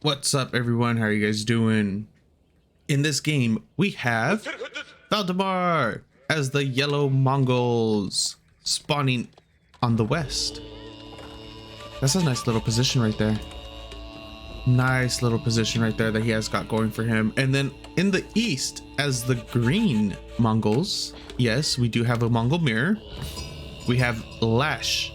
What's up, everyone? How are you guys doing? In this game, we have Valdemar as the yellow Mongols spawning on the west. That's a nice little position right there. Nice little position right there that he has got going for him. And then in the east, as the green Mongols, yes, we do have a Mongol mirror. We have LaSh.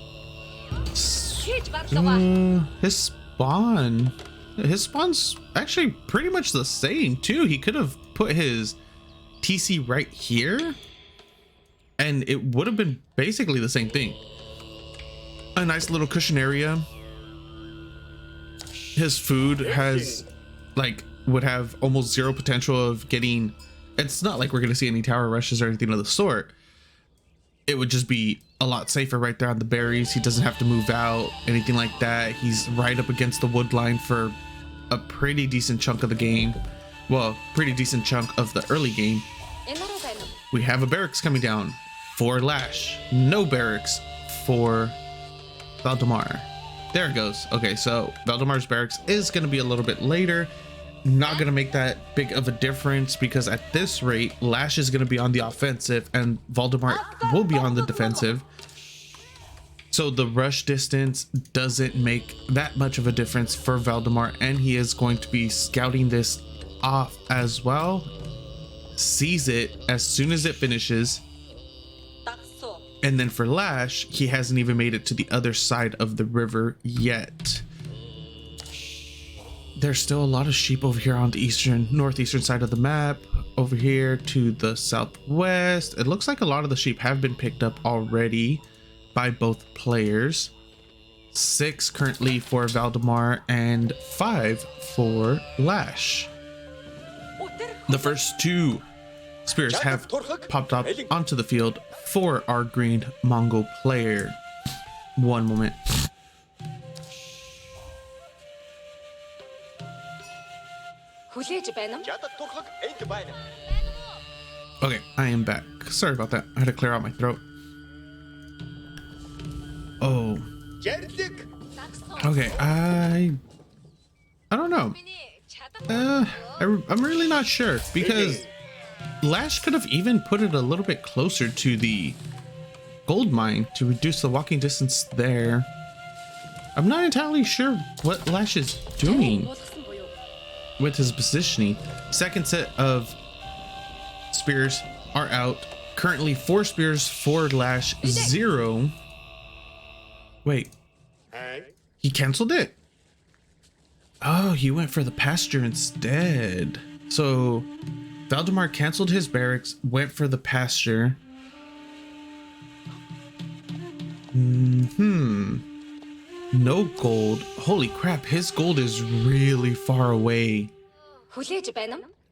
His spawn's actually pretty much the same too. He could have put his TC right here and it would have been basically the same thing. A nice little cushion area. His food has would have almost zero potential of getting, it's not like we're going to see any tower rushes or anything of the sort. It would just be a lot safer right there on the berries. He doesn't have to move out, anything like that. He's right up against the wood line for a pretty decent chunk of the game. Well, pretty decent chunk of the early game. We have a barracks coming down for LaSh. No barracks for Valdemar. There it goes. Okay, so Valdemar's barracks is going to be a little bit later. Not going to make that big of a difference because at this rate, LaSh is going to be on the offensive and Valdemar will be on the defensive. So the rush distance doesn't make that much of a difference for Valdemar, and he is going to be scouting this off as well. Sees it as soon as it finishes. And then for LaSh, he hasn't even made it to the other side of the river yet. There's still a lot of sheep over here on the northeastern side of the map. Over here to the southwest, it looks like a lot of the sheep have been picked up already by both players. 6 currently for Valdemar and 5 for LaSh. The first 2 spears have popped up onto the field for our green Mongol player. One moment. Okay, I am back. Sorry about that. I had to clear out my throat. Oh. Okay, I don't know. I'm really not sure because LaSh could have even put it a little bit closer to the gold mine to reduce the walking distance there. I'm not entirely sure what LaSh is doing with his positioning. Second set of spears are out. Currently 4 spears for LaSh, 0. Wait, he canceled it. Oh, he went for the pasture instead. So Valdemar canceled his barracks, went for the pasture. No gold. Holy crap, his gold is really far away.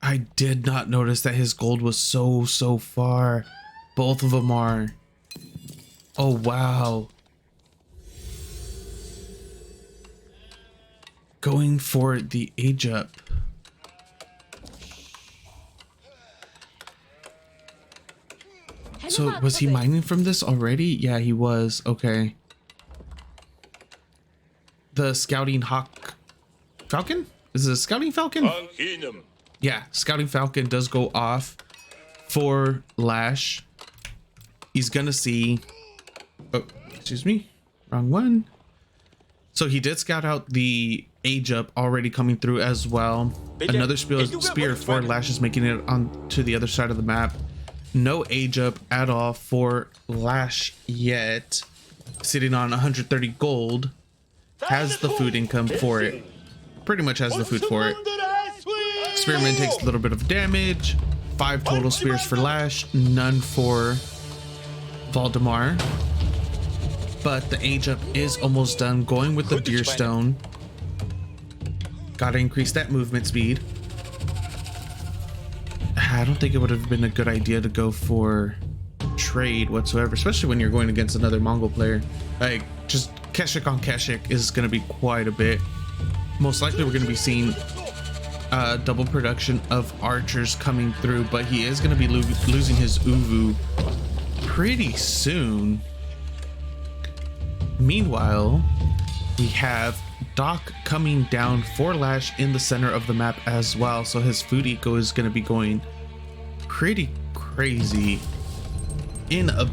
I did not notice that his gold was so far. Both of them are. Oh, wow. Going for the age up. So was he mining from this already? Yeah, he was. Okay. The scouting falcon? Is it a scouting falcon? Yeah, scouting falcon does go off for LaSh. He's gonna see, oh, excuse me, wrong one. So he did scout out the age up already coming through as well. Another spear for LaSh is making it on to the other side of the map. No age up at all for LaSh yet. Sitting on 130 gold. Has the food income for it. Pretty much has the food for it. Spearman takes a little bit of damage. 5 total spears for LaSh, none for Valdemar. But the age up is almost done. Going with the deer stone. Gotta increase that movement speed. I don't think it would have been a good idea to go for trade whatsoever, especially when you're going against another Mongol player. Like, just Keshik on Keshik is going to be quite a bit. Most likely we're going to be seeing double production of archers coming through, but he is going to be losing his Uvu pretty soon. Meanwhile, we have dock coming down for LaSh in the center of the map as well. So his food eco is going to be going pretty crazy in a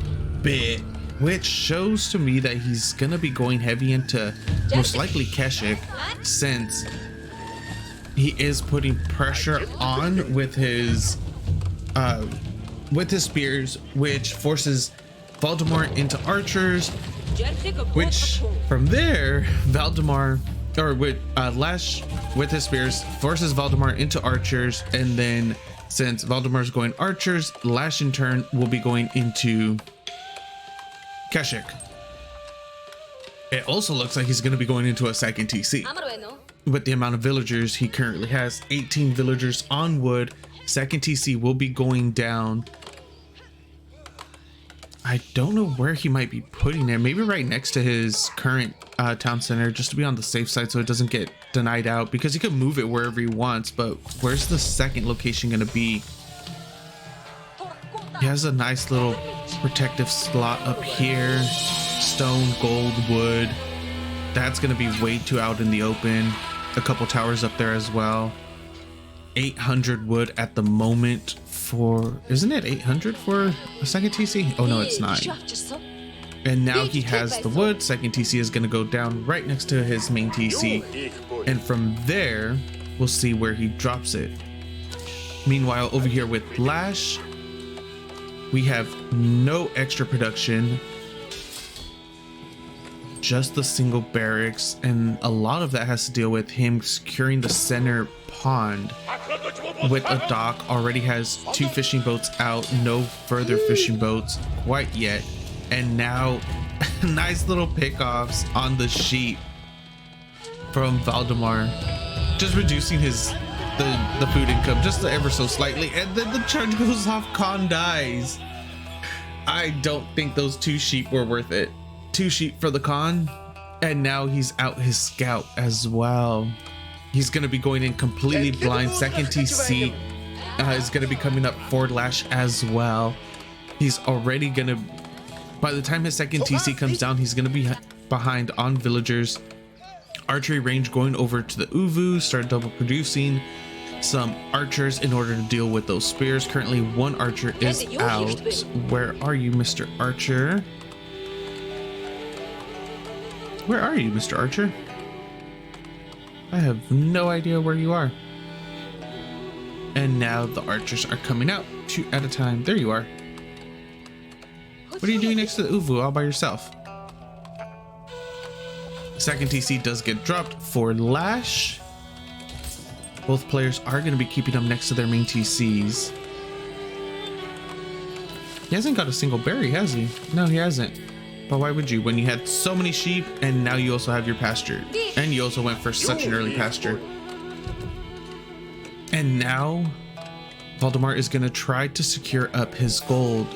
bit, which shows to me that he's going to be going heavy into most likely Keshik, since he is putting pressure on with his spears, which forces Valdemar into archers, which from there Valdemar, or with LaSh with his spears, forces Valdemar into archers, and then since Valdemar's going archers, LaSh in turn will be going into Keshik. It also looks like he's going to be going into a second TC. With the amount of villagers he currently has, 18 villagers on wood, second TC will be going down. I don't know where he might be putting it. Maybe right next to his current town center, just to be on the safe side so it doesn't get denied out, because he could move it wherever he wants. But where's the second location going to be? He has a nice little protective slot up here. Stone, gold, wood. That's going to be way too out in the open. A couple towers up there as well. 800 wood at the moment for, isn't it 800 for a second TC? Oh no, it's 9. And now he has the wood. Second TC is going to go down right next to his main TC, and from there we'll see where he drops it. Meanwhile, over here with LaSh, we have no extra production, just the single barracks, and a lot of that has to deal with him securing the center pond with a dock. Already has 2 fishing boats out, no further fishing boats quite yet, and now nice little pickoffs on the sheep from Valdemar, just reducing his the food income just ever so slightly, and then the charge goes off. Khan dies. I don't think those 2 sheep were worth it. 2 sheep for the Khan, and now he's out his scout as well. He's going to be going in completely blind. Second TC is going to be coming up for LaSh as well. He's already going to, by the time his second TC comes down, he's going to be behind on villagers. Archery range going over to the Uvu, start double producing some archers in order to deal with those spears. Currently 1 archer is out. Where are you, Mr. Archer? Where are you, Mr. Archer? I have no idea where you are. And now the archers are coming out 2 at a time. There you are. What are you doing next to the Uvu all by yourself? Second TC does get dropped for LaSh. Both players are going to be keeping them next to their main TCs. He hasn't got a single berry, has he? No, he hasn't. But why would you, when you had so many sheep, and now you also have your pasture, and you also went for such an early pasture. And now Valdemar is going to try to secure up his gold.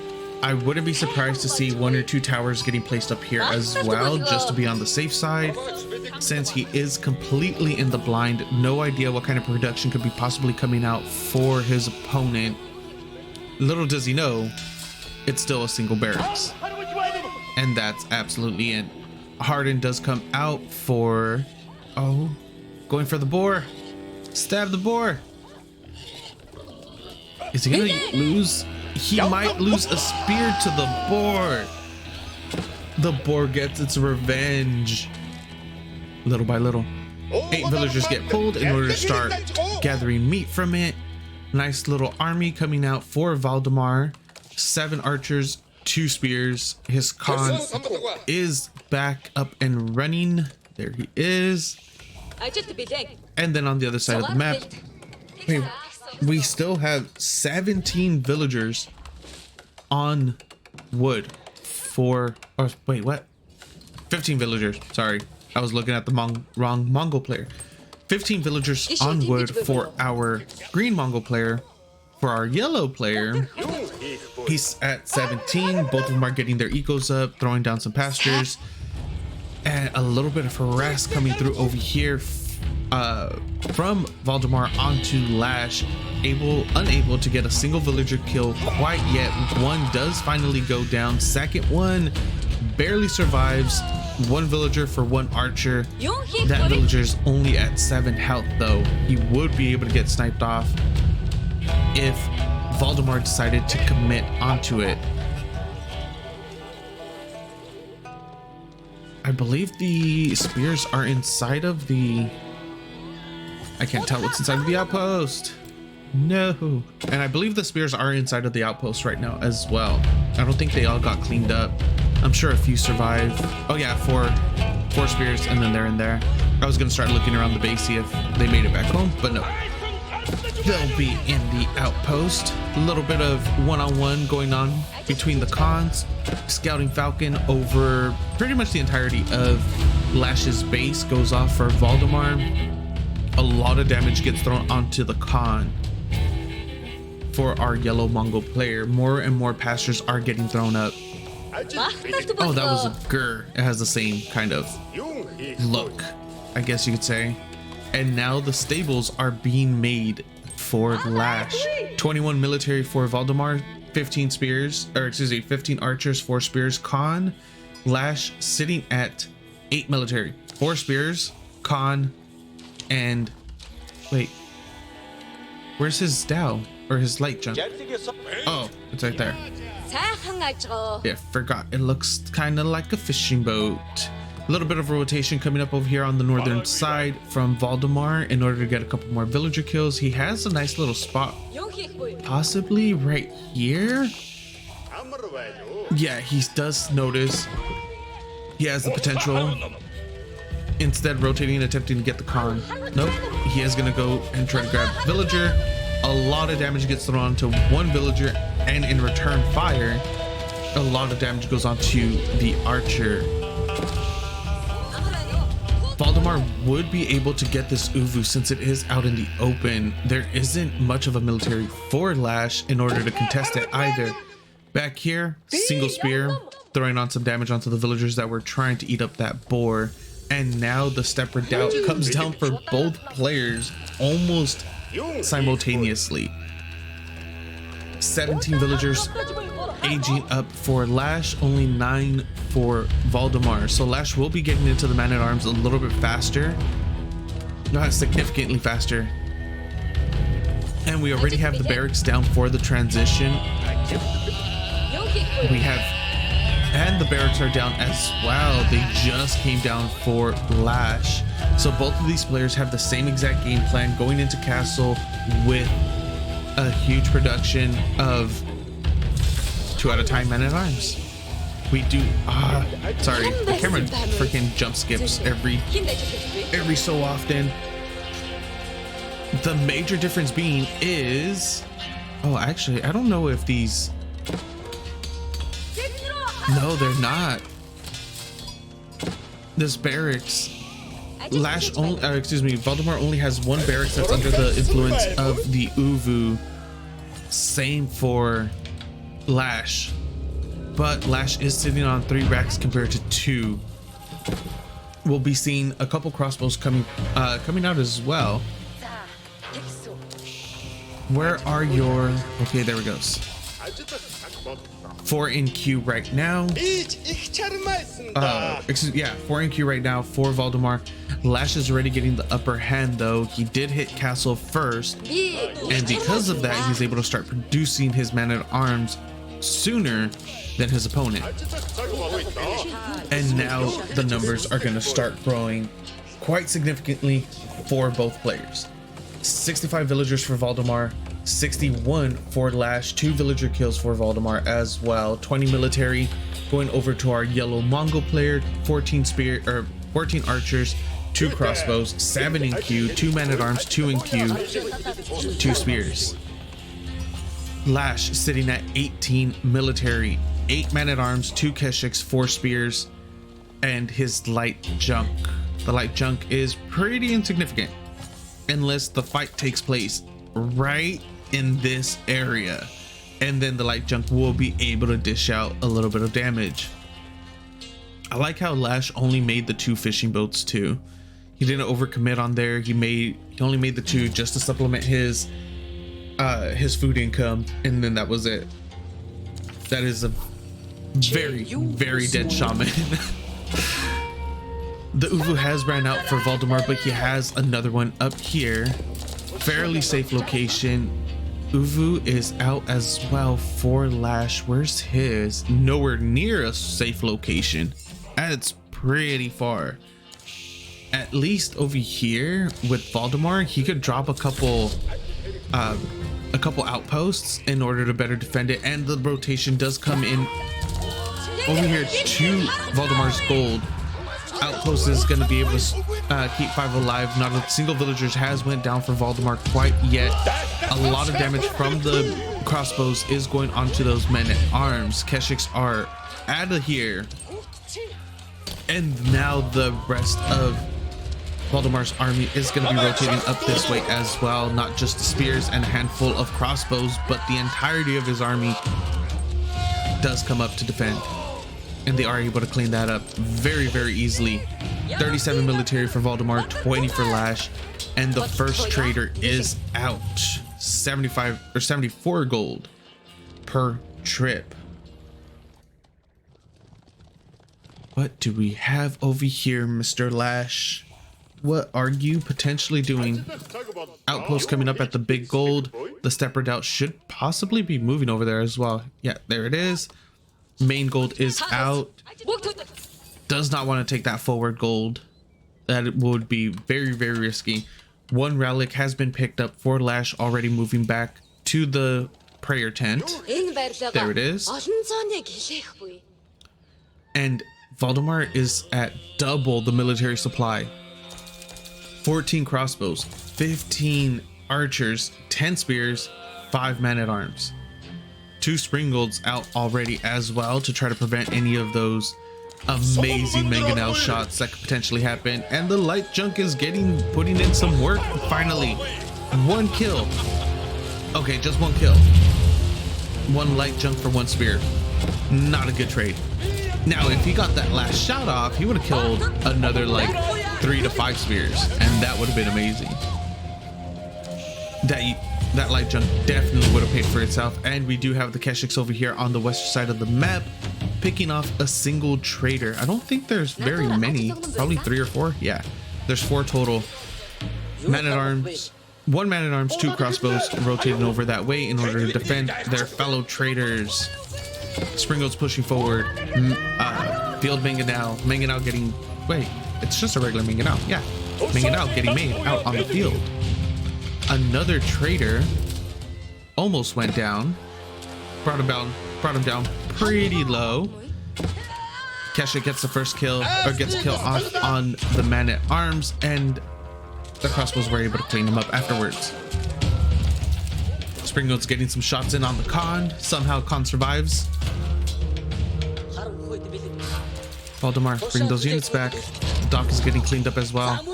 I wouldn't be surprised to see 1 or 2 towers getting placed up here as well, just to be on the safe side, since he is completely in the blind. No idea what kind of production could be possibly coming out for his opponent. Little does he know, it's still a single barracks. And that's absolutely it. Harden does come out for, oh, going for the boar. Stab the boar. Is he gonna lose? He might lose a spear to the boar. The boar gets its revenge. Little by little. 8 villagers get pulled in order to start gathering meat from it. Nice little army coming out for Valdemar. 7 archers, 2 spears. His Khan is back up and running. There he is. And then on the other side of the map, we still have 17 villagers on wood for, or wait, what? 15 villagers. Sorry, I was looking at the wrong Mongol player. 15 villagers on wood for our green Mongol player. For our yellow player, he's at 17. Both of them are getting their ecos up, throwing down some pastures, and a little bit of harass coming through over here from Valdemar onto LaSh. Unable to get a single villager kill quite yet. 1 does finally go down. Second one barely survives. One villager for one archer. That villager's only at 7 health though. He would be able to get sniped off if Valdemar decided to commit onto it. I believe the spears are inside of the... I can't tell what's inside of the outpost. No. And I believe the spears are inside of the outpost right now as well. I don't think they all got cleaned up. I'm sure a few survive. Oh yeah, four spears, and then they're in there. I was gonna start looking around the base, see if they made it back home, but no. They'll be in the outpost. A little bit of one-on-one going on between the cons. Scouting Falcon over pretty much the entirety of LaSh's base goes off for Valdemar. A lot of damage gets thrown onto the con for our yellow Mongol player. More and more pastures are getting thrown up. Oh, that was a Gur. It has the same kind of look, I guess you could say. And now the stables are being made for LaSh. 21 military for Valdemar, 15 spears, or excuse me, 15 archers, 4 spears. Con, LaSh sitting at 8 military, 4 spears. Con, and wait, where's his Dow or his light junk? Oh, it's right there. Yeah, forgot. It looks kind of like a fishing boat. A little bit of rotation coming up over here on the northern side from Valdemar in order to get a couple more villager kills. He has a nice little spot, possibly right here. Yeah, he does notice he has the potential. Instead, rotating and attempting to get the con. Nope, he is gonna go and try to grab villager. A lot of damage gets thrown to one villager, and in return fire, a lot of damage goes on to the archer. Valdemar would be able to get this Uvu since it is out in the open. There isn't much of a military for LaSh in order to contest it either. Back here, single spear, throwing on some damage onto the villagers that were trying to eat up that boar. And now the step redoubt comes down for both players almost simultaneously. 17 villagers aging up for LaSh, only 9 for Valdemar. So LaSh will be getting into the man-at-arms a little bit faster, not significantly faster. And we already have the barracks down for the transition. We have, and the barracks are down as well. They just came down for LaSh. So both of these players have the same exact game plan going into castle with a huge production of 2 at a time man-at-arms. We do sorry, the camera freaking jump skips every so often. The major difference being is, oh, actually, I don't know if these, no, they're not. This barracks, LaSh only, excuse me, Valdemar only has 1 barracks that's under the influence of the Uvu. Same for LaSh, but LaSh is sitting on 3 racks compared to 2. We'll be seeing a couple crossbows coming out as well. Where are your, okay, there we go. 4 in queue right now. Yeah, 4 in queue right now for Valdemar. LaSh is already getting the upper hand though. He did hit castle first, and because of that, he's able to start producing his man-at-arms sooner than his opponent. And now the numbers are going to start growing quite significantly for both players. 65 villagers for Valdemar, 61 for LaSh, 2 villager kills for Valdemar as well. 20 military going over to our yellow Mongol player, 14 archers, 2 crossbows, 7 in queue, 2 man-at-arms, 2 in queue, 2 spears. LaSh sitting at 18 military, 8 man-at-arms, 2 keshiks, 4 spears, and his light junk. The light junk is pretty insignificant unless the fight takes place right in this area, and then the light junk will be able to dish out a little bit of damage. I like how LaSh only made the 2 fishing boats too. He didn't overcommit on there. He only made the 2 just to supplement his food income, and then that was it. That is a Very, very dead shaman. The Uvu has ran out for Valdemar, but he has another one up here. Fairly safe location. Uvu is out as well for LaSh. Where's his? Nowhere near a safe location. And it's pretty far. At least over here with Valdemar, he could drop a couple outposts in order to better defend it. And the rotation does come in over here to Valdemar's gold. Outpost is going to be able to keep 5 alive. Not a single villager has went down for Valdemar quite yet. A lot of damage from the crossbows is going onto those men at arms. Keshiks are out of here. And now the rest of Valdemar's army is going to be rotating up this way as well. Not just the spears and a handful of crossbows, but the entirety of his army does come up to defend. And they are able to clean that up very, very easily. 37 military for Valdemar, 20 for LaSh, and the first trader is out. 75 or 74 gold per trip. What do we have over here, Mr. LaSh? What are you potentially doing? Outpost coming up at the big gold. The step redoubt should possibly be moving over there as well. Yeah, there it is. Main gold is out. Does not want to take that forward gold. That would be very, very risky. One relic has been picked up for LaSh, already moving back to the prayer tent. There it is. And Valdemar is at double the military supply. 14 crossbows, 15 archers, 10 spears, 5 men-at-arms. 2 spring golds out already as well to try to prevent any of those amazing mangonel shots that could potentially happen. And the light junk is putting in some work. Finally, 1 kill. Okay, just 1 kill. 1 light junk for 1 spear. Not a good trade. Now, if he got that last shot off, he would have killed another like 3 to 5 spears, and that would have been amazing. That light junk definitely would have paid for itself. And we do have the Keshiks over here on the western side of the map, picking off a single trader. I don't think there's very many, probably 3 or 4. Yeah, there's 4 total. Man-at-arms, 1 man-at-arms, 2 crossbows rotating over that way in order to defend their fellow traders. Springald's pushing forward. Field Mangonel getting, wait, it's just a regular Mangonel. Yeah, Mangonel getting made out on the field. Another trader almost went down. Brought him down pretty low. Kesha gets the first kill, or gets a kill off on the man at arms, and the crossbows were able to clean him up afterwards. Springald's getting some shots in on the Khan. Somehow Khan survives. Valdemar, bring those units back. Dock is getting cleaned up as well.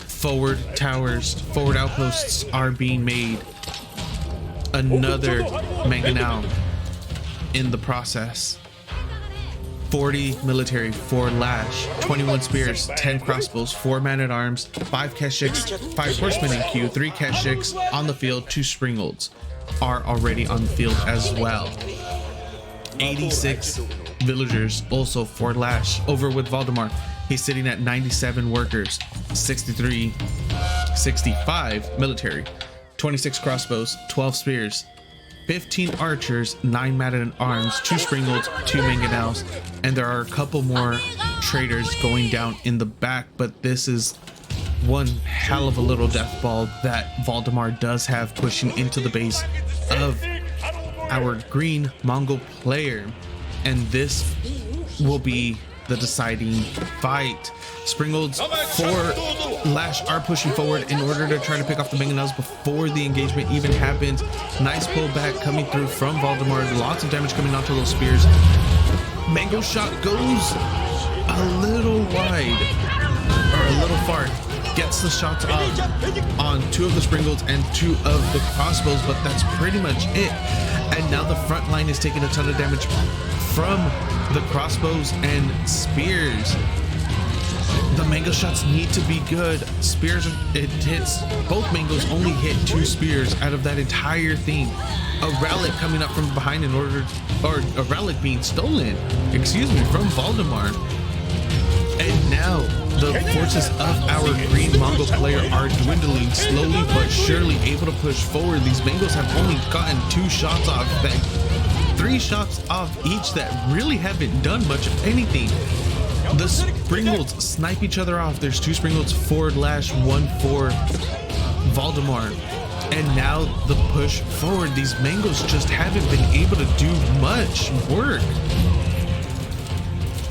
Forward towers, forward outposts are being made. Another Mangonel in the process. 40 military for LaSh, 21 spears, 10 crossbows, 4 man-at-arms, 5 Keshiks, 5 horsemen in queue, 3 Keshiks on the field, 2 Springolds are already on the field as well. 86 villagers also for LaSh. Over with Valdemar, he's sitting at 97 workers, 65 military, 26 crossbows, 12 spears, 15 archers, 9 man-at-arms, 2 Springolds, 2 Mangonels, and there are a couple more traders going down in the back, but this is one hell of a little death ball that Valdemar does have pushing into the base of our green Mongol player, and this will be the deciding fight. Springolds for LaSh are pushing forward in order to try to pick off the Mangonels before the engagement even happens. Nice pullback coming through from Valdemar. Lots of damage coming onto those spears. Mango shot goes a little wide, or a little far. Gets the shots off on 2 of the Springolds and 2 of the crossbows, but that's pretty much it. And now the front line is taking a ton of damage from the crossbows and spears. The mango shots need to be good. Spears, it hits, both mangoes only hit 2 spears out of that entire thing. A relic coming up from behind in order, or a relic being stolen, excuse me, from Valdemar. And now the forces of our green Mongol player are dwindling slowly but surely, able to push forward. These mangoes have only gotten 2 shots off, that 3 shots off each that really haven't done much of anything. The Springolds snipe each other off. There's 2 Springolds for LaSh, 1 for Valdemar. And now the push forward. These mangoes just haven't been able to do much work.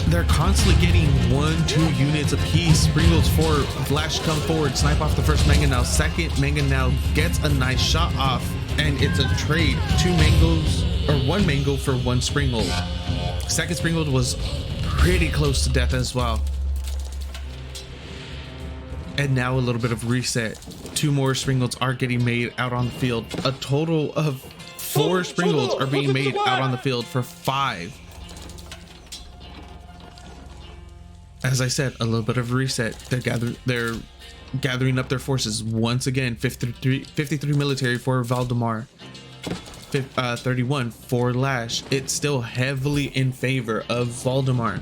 They're constantly getting 1-2 units apiece. Springolds for LaSh come forward, snipe off the first mangonel. Second mangonel gets a nice shot off, and it's a trade. 2 mangoes, or 1 mango for 1 Springold. Second Springold was pretty close to death as well. And now a little bit of reset. 2 more Springolds are getting made out on the field. A total of 4 Springolds are being made out on the field for 5. As I said, a little bit of reset. They're gathering up their forces once again. 53 military for Valdemar, 31 for LaSh. It's still heavily in favor of Valdemar,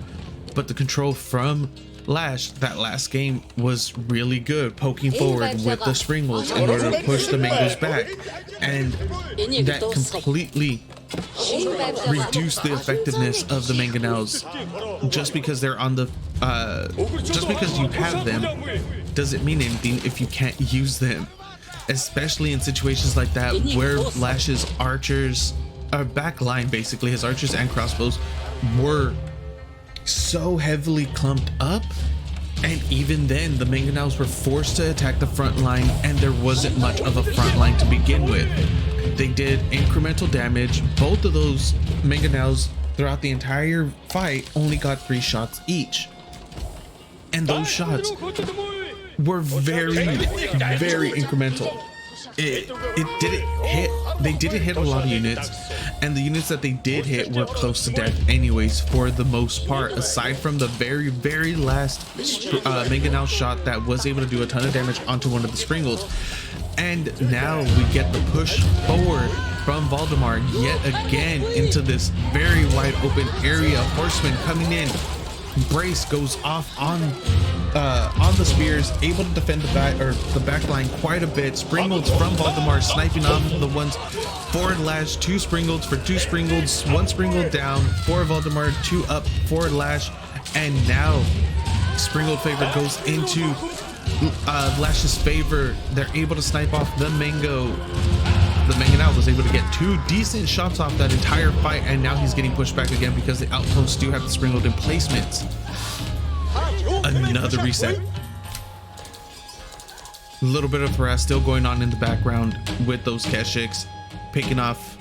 but the control from LaSh that last game was really good, poking forward with the Springolds in order to push the mangoes back, and that completely reduced the effectiveness of the mangonels. Just because they're on the just because you have them doesn't mean anything if you can't use them, especially in situations like that where LaSh's archers, back line basically, his archers and crossbows were so heavily clumped up, and even then the mangonels were forced to attack the front line, and there wasn't much of a front line to begin with. They did incremental damage. Both of those mangonels throughout the entire fight only got 3 shots each, and those shots were very incremental. It didn't hit, they didn't hit a lot of units, and the units that they did hit were close to death anyways for the most part, aside from the very last mangonel shot that was able to do a ton of damage onto one of the Springolds. And now we get the push forward from Valdemar yet again into this very wide open area. Horsemen coming in. Brace goes off on the spears, able to defend the back line quite a bit. Springolds from Valdemar sniping off the ones for LaSh. 2 Springolds for 2 Springolds, 1 Springold down for Valdemar, 2 up for LaSh, and now Springold favor goes into LaSh's favor. They're able to snipe off the mango. The mangonel was able to get 2 decent shots off that entire fight, and now he's getting pushed back again because the outposts do have the Springold emplacements. Another reset. A little bit of harass still going on in the background with those Keshiks, picking off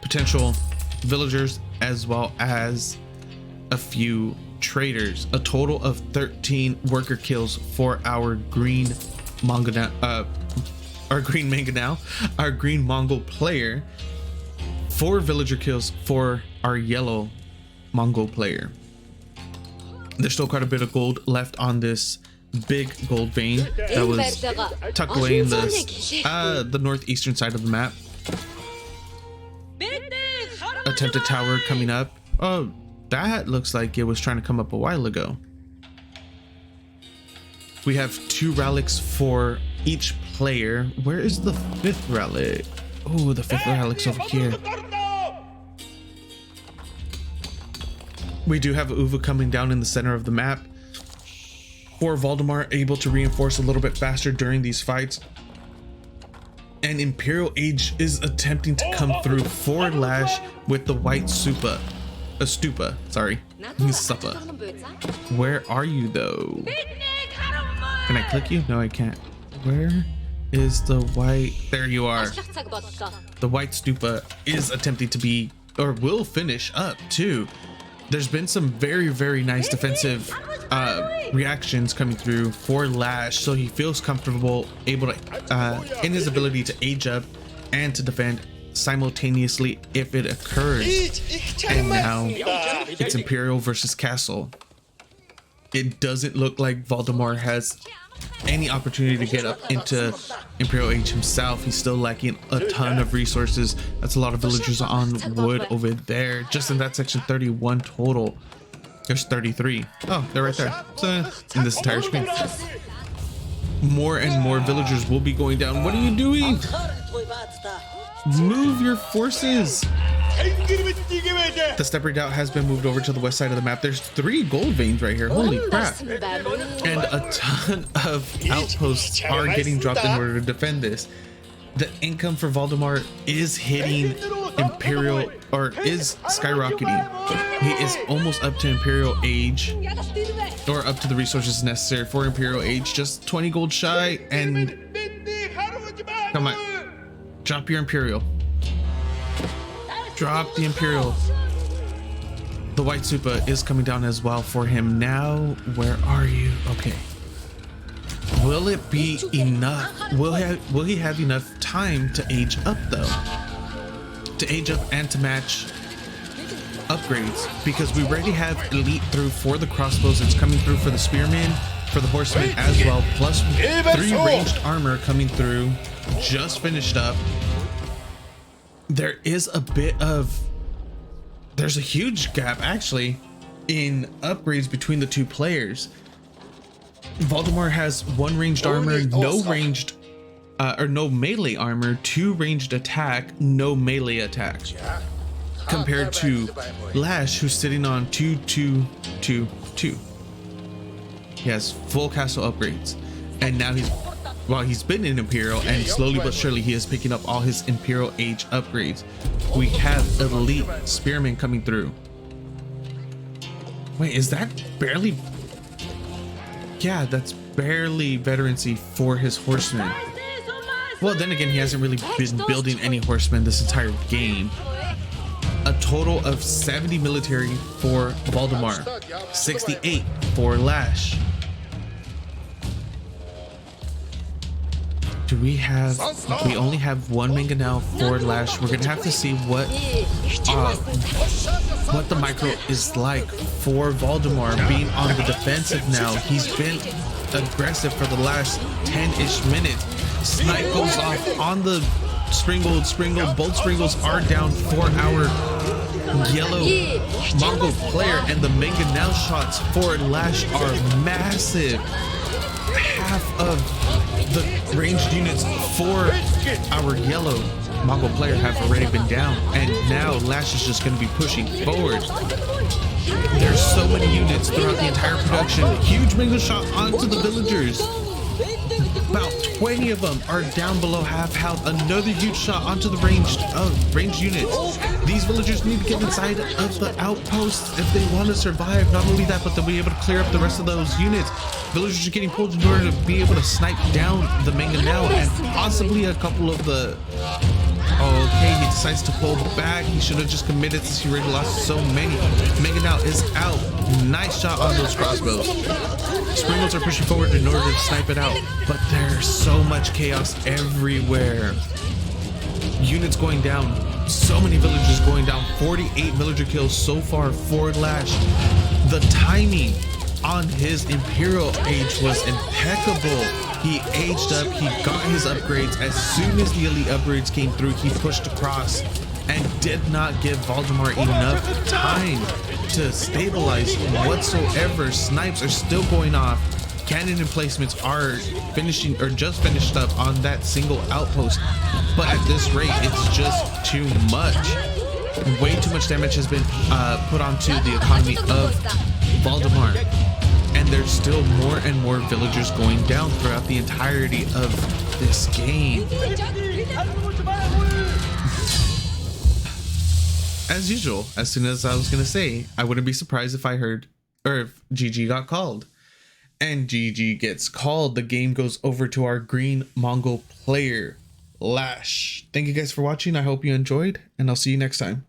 potential villagers as well as a few traders. A total of 13 worker kills for our green Mongol, our green Mongol player. 4 villager kills for our yellow Mongol player. There's still quite a bit of gold left on this big gold vein that was tucked away in the northeastern side of the map. Attempted tower coming up. Oh, that looks like it was trying to come up a while ago. We have 2 relics for each player. Where is the 5th relic? Oh, the 5th relic's over here. We do have Uva coming down in the center of the map. For Valdemar, able to reinforce a little bit faster during these fights. And Imperial Age is attempting to come through for LaSh with the white stupa. Sorry, Supa. Where are you though? Can I click you? No, I can't. Where is the white? There you are. The white stupa is attempting to be, or will finish up too. There's been some very nice defensive reactions coming through for LaSh, so he feels comfortable, able to in his ability to age up and to defend simultaneously if it occurs. And now it's Imperial versus Castle. it doesn't look like Valdemar has any opportunity to get up into Imperial Age himself. He's still lacking a ton of resources. That's a lot of villagers on wood over there. Just in that section, 31 total. There's 33. Oh, they're right there. So in this entire screen, more and more villagers will be going down. What are you doing? Move your forces. The Steppe Redoubt has been moved over to the west side of the map. There's 3 gold veins right here. Holy crap. And a ton of outposts are getting dropped in order to defend this. The income for Valdemar is hitting Imperial, or is skyrocketing. He is almost up to Imperial Age, or up to the resources necessary for Imperial Age. Just 20 gold shy, and come on, drop your Imperial. Drop the Imperial. The White Supa is coming down as well for him now. Where are you? Okay. Will it be enough? Will he have enough time to age up though? To age up and to match upgrades, because we already have elite through for the crossbows. It's coming through for the spearmen, for the horsemen as well, plus 3 ranged armor coming through. Just finished up. There is a bit of, there's a huge gap actually in upgrades between the 2 players. Valdemar has 1 ranged armor, no ranged or no melee armor, 2 ranged attack, no melee attack, compared to LaSh, who's sitting on 2, 2, 2, 2. He has full castle upgrades, and now he's been in Imperial, and slowly but surely he is picking up all his Imperial Age upgrades. We have elite spearmen coming through. Wait, is that barely? Yeah, that's barely veterancy for his horsemen. Well, then again, he hasn't really been building any horsemen this entire game. A total of 70 military for Valdemar, 68 for LaSh. Do we have, we only have 1 mangonel for LaSh. We're gonna have to see what the micro is like for Valdemar being on the defensive now. He's been aggressive for the last 10-ish minutes. Snipe goes off on the Springald. Both Springles are down for our yellow Mongol player, and the mangonel shots for LaSh are massive. Half of the ranged units for our yellow Mongol player have already been down, and now LaSh is just going to be pushing forward. There's so many units throughout the entire production. Huge mango shot onto the villagers. About 20 of them are down below half health. Another huge shot onto the ranged units. These villagers need to get inside of the outposts if they want to survive. Not only that, but they'll be able to clear up the rest of those units. Villagers are getting pulled in order to be able to snipe down the mangonel and possibly a couple of the... Okay, he decides to pull back. He should have just committed since he already lost so many. Mangonel is out. Nice shot on those crossbows. Springles are pushing forward in order to snipe it out, but there's so much chaos everywhere. Units going down. So many villagers going down. 48 villager kills so far for LaSh. The timing on his Imperial Age was impeccable. He aged up, he got his upgrades. As soon as the elite upgrades came through, he pushed across and did not give Valdemar enough time to stabilize whatsoever. Snipes are still going off. Cannon emplacements are finishing or just finished up on that single outpost. But at this rate, it's just too much. Way too much damage has been put onto the economy of Valdemar. And there's still more and more villagers going down throughout the entirety of this game. As usual, as soon as I was going to say, I wouldn't be surprised if I heard, or if GG got called. And GG gets called. The game goes over to our green Mongol player, LaSh. Thank you guys for watching. I hope you enjoyed, and I'll see you next time.